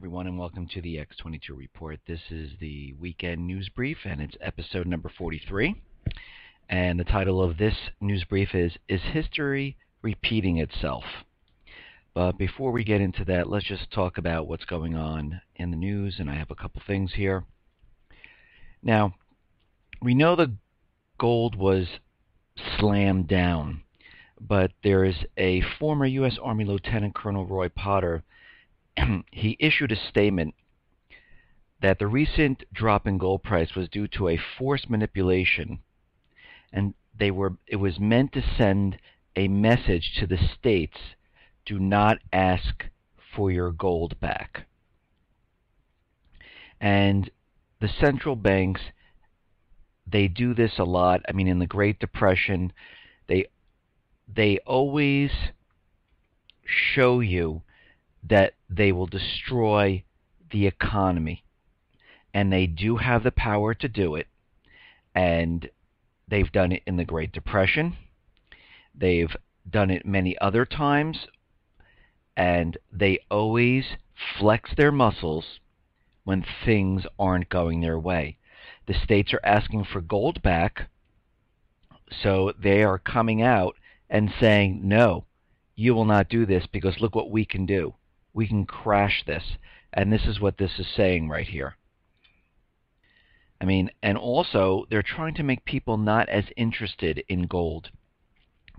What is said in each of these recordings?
everyone, and welcome to the X22 Report. This is the weekend news brief, and it's episode number 43. And the title of this news brief is History Repeating Itself? But before we get into that, let's just talk about what's going on in the news, and I have a couple things here. Now, we know the gold was slammed down, but there is a former U.S. Army Lieutenant Colonel Roy Potter. He issued a statement that the recent drop in gold price was due to a forced manipulation, and it was meant to send a message to the states: do not ask for your gold back. And the central banks, they do this a lot. I mean, in the Great Depression, they always show you that they will destroy the economy. And they do have the power to do it. And they've done it in the Great Depression. They've done it many other times. And they always flex their muscles when things aren't going their way. The states are asking for gold back, so they are coming out and saying, no, you will not do this because look what we can do. We can crash this. And this is what this is saying right here. I mean, and also they're trying to make people not as interested in gold.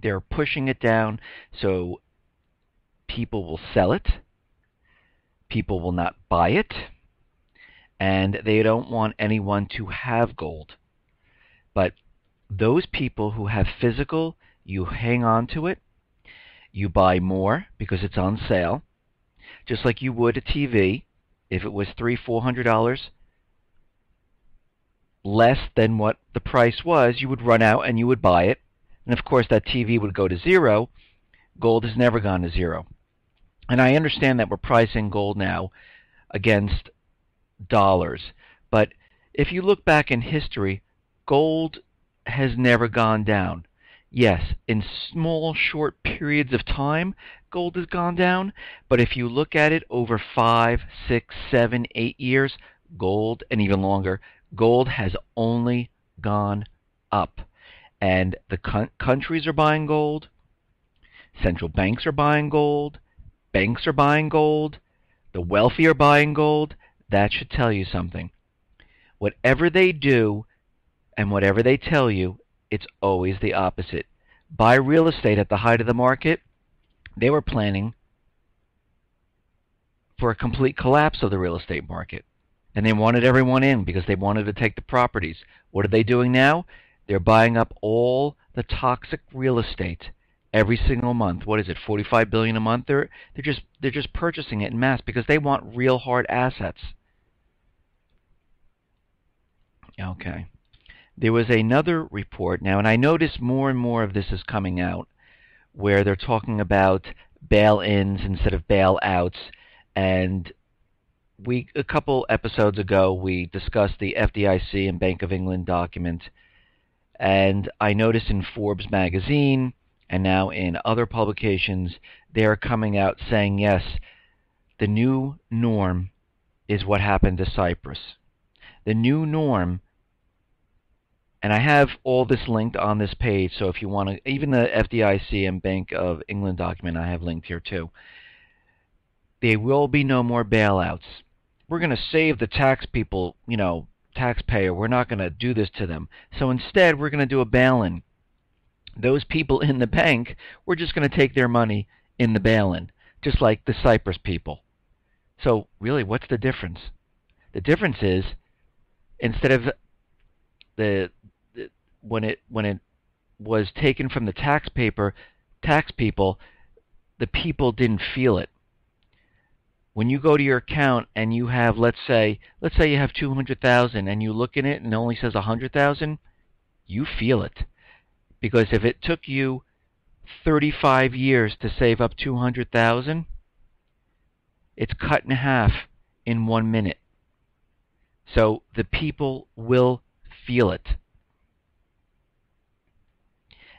They're pushing it down so people will sell it. People will not buy it. And they don't want anyone to have gold. But those people who have physical, you hang on to it. You buy more because it's on sale. Just like you would a TV. If it was $300-400 less than what the price was, you would run out and you would buy it. And of course that TV would go to zero. Gold has never gone to zero. And I understand that we're pricing gold now against dollars. But if you look back in history, gold has never gone down. Yes, in small, short periods of time, gold has gone down. But if you look at it over 5, 6, 7, 8 years, gold, and even longer, gold has only gone up. And the countries are buying gold. Central banks are buying gold. Banks are buying gold. The wealthy are buying gold. That should tell you something. Whatever they do and whatever they tell you, it's always the opposite. Buy real estate at the height of the market, they were planning for a complete collapse of the real estate market. And they wanted everyone in because they wanted to take the properties. What are they doing now? They're buying up all the toxic real estate every single month. What is it, $45 billion a month? They're just purchasing it in mass because they want real hard assets. Okay. There was another report now, and I notice more and more of this is coming out, where they're talking about bail-ins instead of bail-outs. And a couple episodes ago, we discussed the FDIC and Bank of England document. And I noticed in Forbes magazine and now in other publications, they're coming out saying, yes, the new norm is what happened to Cyprus. The new norm. And I have all this linked on this page, so if you want to, even the FDIC and Bank of England document I have linked here too. There will be no more bailouts. We're going to save the taxpayer. We're not going to do this to them. So instead, we're going to do a bail-in. Those people in the bank, we're just going to take their money in the bail-in, just like the Cyprus people. So really, what's the difference? The difference is, instead of when it was taken from the tax people, the people didn't feel it. When you go to your account and you have, let's say you have 200,000 and you look in it and it only says 100,000, you feel it. Because if it took you 35 years to save up 200,000, it's cut in half in 1 minute. So the people will feel it.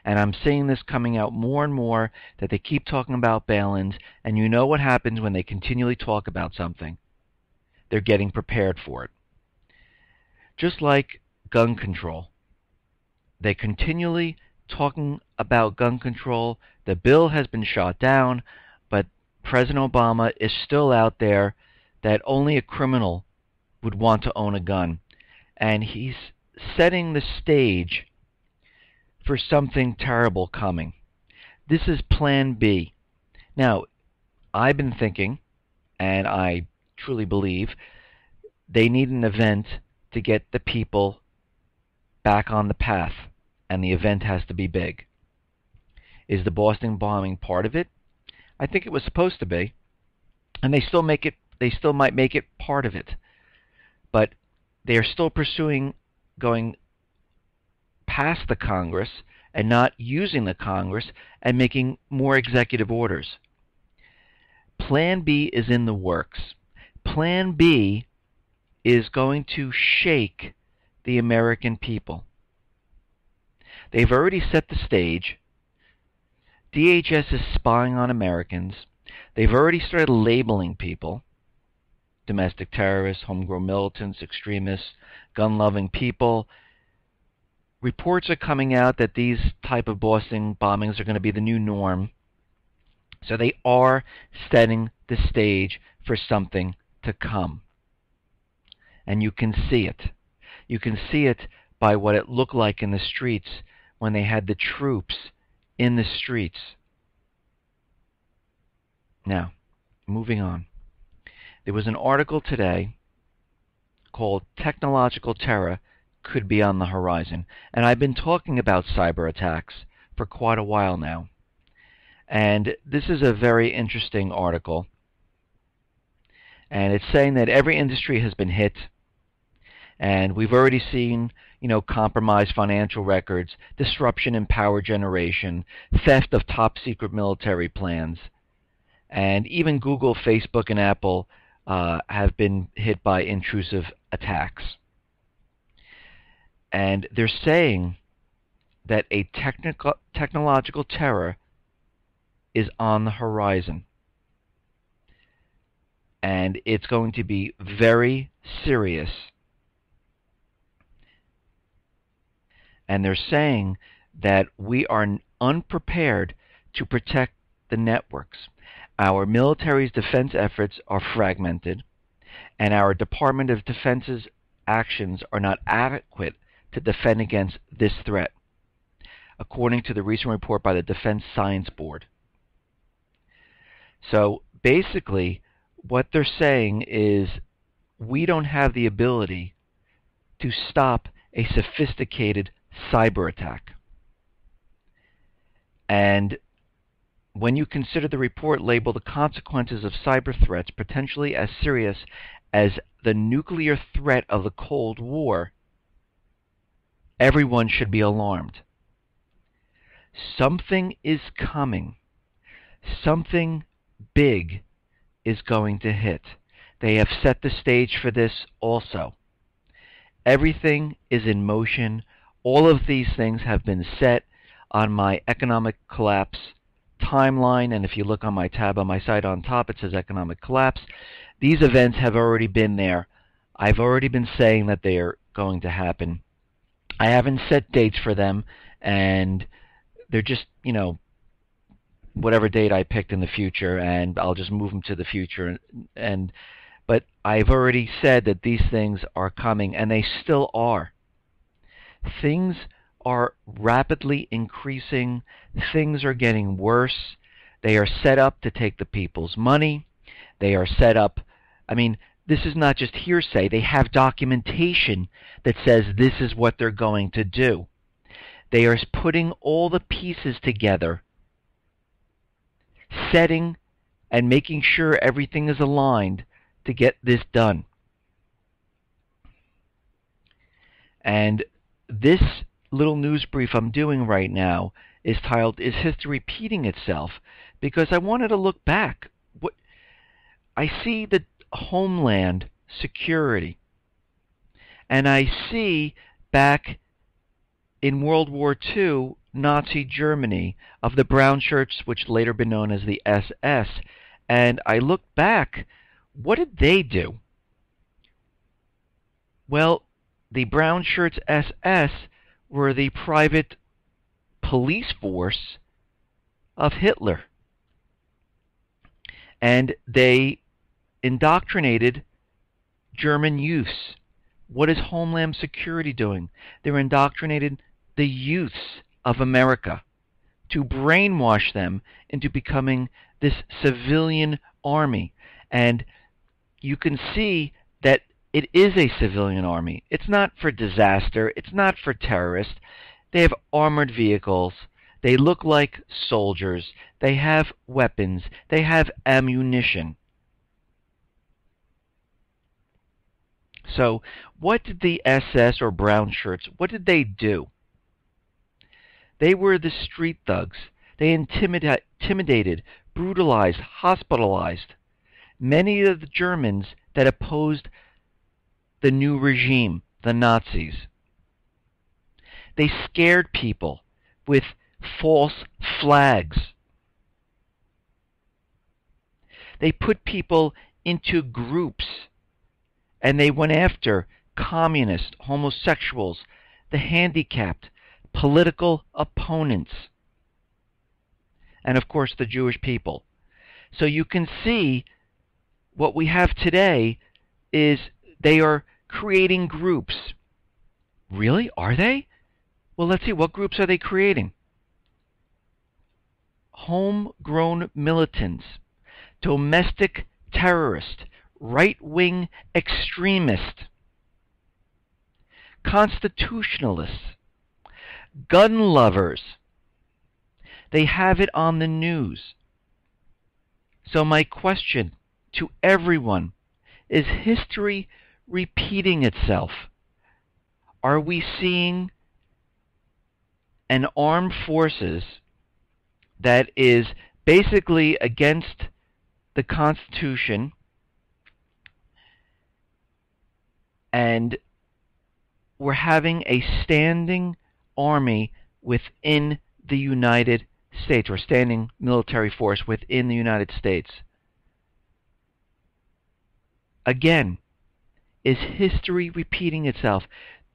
And I'm seeing this coming out more and more, that they keep talking about bail-ins, and you know what happens when they continually talk about something. they're getting prepared for it. Just like gun control. They're continually talking about gun control. The bill has been shot down, but President Obama is still out there that only a criminal would want to own a gun. And he's setting the stage for something terrible coming. This is Plan B. Now, I've been thinking, and I truly believe, they need an event to get the people back on the path, and the event has to be big. Is the Boston bombing part of it? I think it was supposed to be, and they still might make it part of it. But they are still pursuing going past the Congress and not using the Congress and making more executive orders. Plan B is in the works. Plan B is going to shake the American people. They've already set the stage. DHS is spying on Americans. They've already started labeling people: domestic terrorists, homegrown militants, extremists, gun-loving people. Reports are coming out that these type of Boston bombings are going to be the new norm. So they are setting the stage for something to come. And you can see it. You can see it by what it looked like in the streets when they had the troops in the streets. Now, moving on. There was an article today called "Technological Terror Could Be on the Horizon." And I've been talking about cyber attacks for quite a while now. And this is a very interesting article. And it's saying that every industry has been hit. And we've already seen, compromised financial records, disruption in power generation, theft of top secret military plans. And even Google, Facebook, and Apple have been hit by intrusive attacks. And they're saying that a technological terror is on the horizon. And it's going to be very serious. And they're saying that we are unprepared to protect the networks. Our military's defense efforts are fragmented, and our Department of Defense's actions are not adequate to defend against this threat, according to the recent report by the Defense Science Board. So basically, what they're saying is we don't have the ability to stop a sophisticated cyber attack. And when you consider the report labeled "The Consequences of Cyber Threats Potentially as Serious as the Nuclear Threat of the Cold War," everyone should be alarmed. Something is coming. Something big is going to hit. They have set the stage for this also. Everything is in motion. All of these things have been set on my economic collapse timeline, and if you look on my tab on my site on top, it says economic collapse. These events have already been there. I've already been saying that they are going to happen. I haven't set dates for them, and they're just, whatever date I picked in the future, and I'll just move them to the future. But I've already said that these things are coming, and they still are. Things are rapidly increasing. Things are getting worse. They are set up to take the people's money. They are set up, this is not just hearsay. They have documentation that says this is what they're going to do. They are putting all the pieces together, setting and making sure everything is aligned to get this done. And this little news brief I'm doing right now is titled, "Is History Repeating Itself?" Because I wanted to look back. I see the Homeland Security, and I see back in World War II, Nazi Germany, of the brown shirts, which later been known as the SS, and I look back, what did they do? Well, the brown shirts SS were the private police force of Hitler. And they indoctrinated German youths. What is Homeland Security doing? They're indoctrinating the youths of America to brainwash them into becoming this civilian army. And you can see that it is a civilian army. It's not for disaster. It's not for terrorists. They have armored vehicles. They look like soldiers. They have weapons. They have ammunition. So what did the SS or brown shirts, what did they do? They were the street thugs. They intimidated, brutalized, hospitalized many of the Germans that opposed the new regime, the Nazis. They scared people with false flags. They put people into groups, and they went after communists, homosexuals, the handicapped, political opponents, and of course the Jewish people. So you can see what we have today is they are creating groups. Really? Are they? Well, let's see. What groups are they creating? Homegrown militants, domestic terrorists, right-wing extremists, constitutionalists, gun lovers. They have it on the news. So my question to everyone, is history repeating itself? Are we seeing an armed forces that is basically against the Constitution, and we're having a standing army within the United States, or standing military force within the United States? Again, is history repeating itself?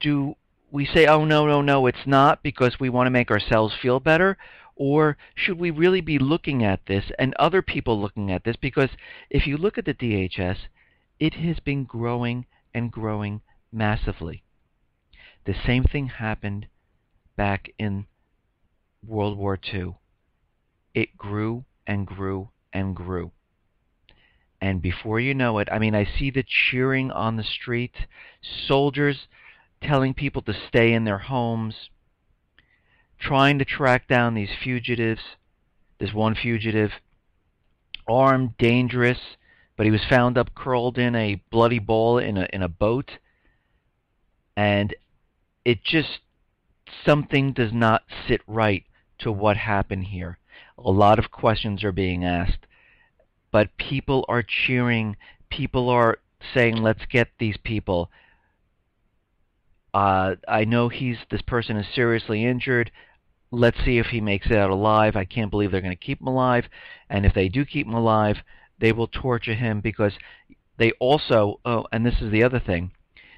Do we say, oh, no, it's not, because we want to make ourselves feel better? Or should we really be looking at this, and other people looking at this? Because if you look at the DHS, it has been growing and growing massively. The same thing happened back in World War II. It grew and grew and grew. And before you know it, I mean, I see the cheering on the street, soldiers telling people to stay in their homes, trying to track down these fugitives. This one fugitive, armed, dangerous, but he was found up curled in a bloody ball in a boat. And it just, something does not sit right to what happened here. A lot of questions are being asked, but people are cheering. People are saying, let's get these people. I know this person is seriously injured. Let's see if he makes it out alive. I can't believe they're going to keep him alive. And if they do keep him alive, they will torture him, because they also, oh, and this is the other thing,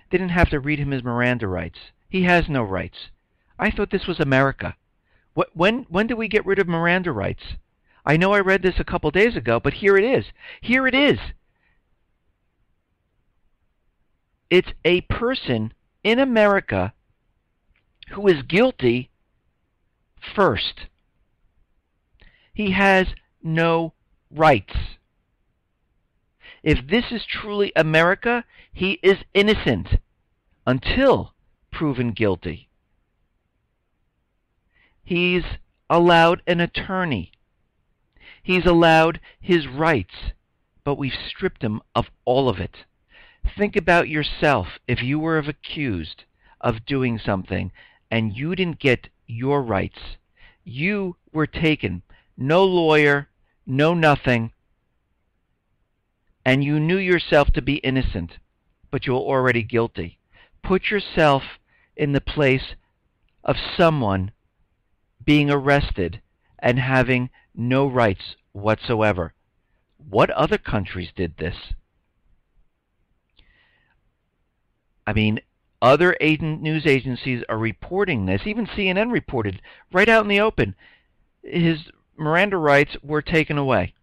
they didn't have to read him his Miranda rights. He has no rights. I thought this was America. When did we get rid of Miranda rights? I know I read this a couple days ago, but here it is. Here it is. It's a person in America who is guilty first. He has no rights. If this is truly America, he is innocent until proven guilty. He's allowed an attorney. He's allowed his rights, but we've stripped him of all of it. Think about yourself. If you were accused of doing something and you didn't get your rights, you were taken, no lawyer, no nothing, and you knew yourself to be innocent, but you were already guilty. Put yourself in the place of someone being arrested and having no rights whatsoever. What other countries did this? I mean, Other news agencies are reporting this. Even CNN reported right out in the open. His Miranda rights were taken away.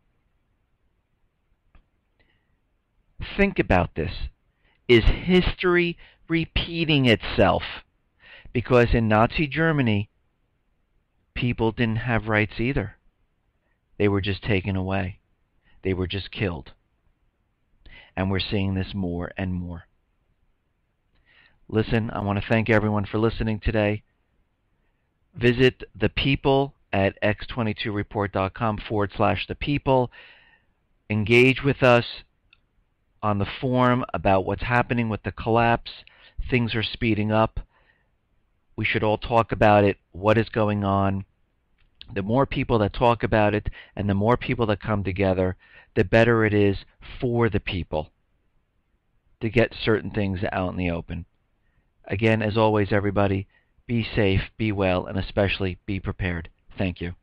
Think about this. Is history repeating itself? Because in Nazi Germany, people didn't have rights either. They were just taken away. They were just killed. And we're seeing this more and more. Listen, I want to thank everyone for listening today. Visit the people at x22report.com/the people. Engage with us on the forum about what's happening with the collapse. Things are speeding up. We should all talk about it, what is going on. The more people that talk about it and the more people that come together, the better it is for the people to get certain things out in the open. Again, as always, everybody, be safe, be well, and especially be prepared. Thank you.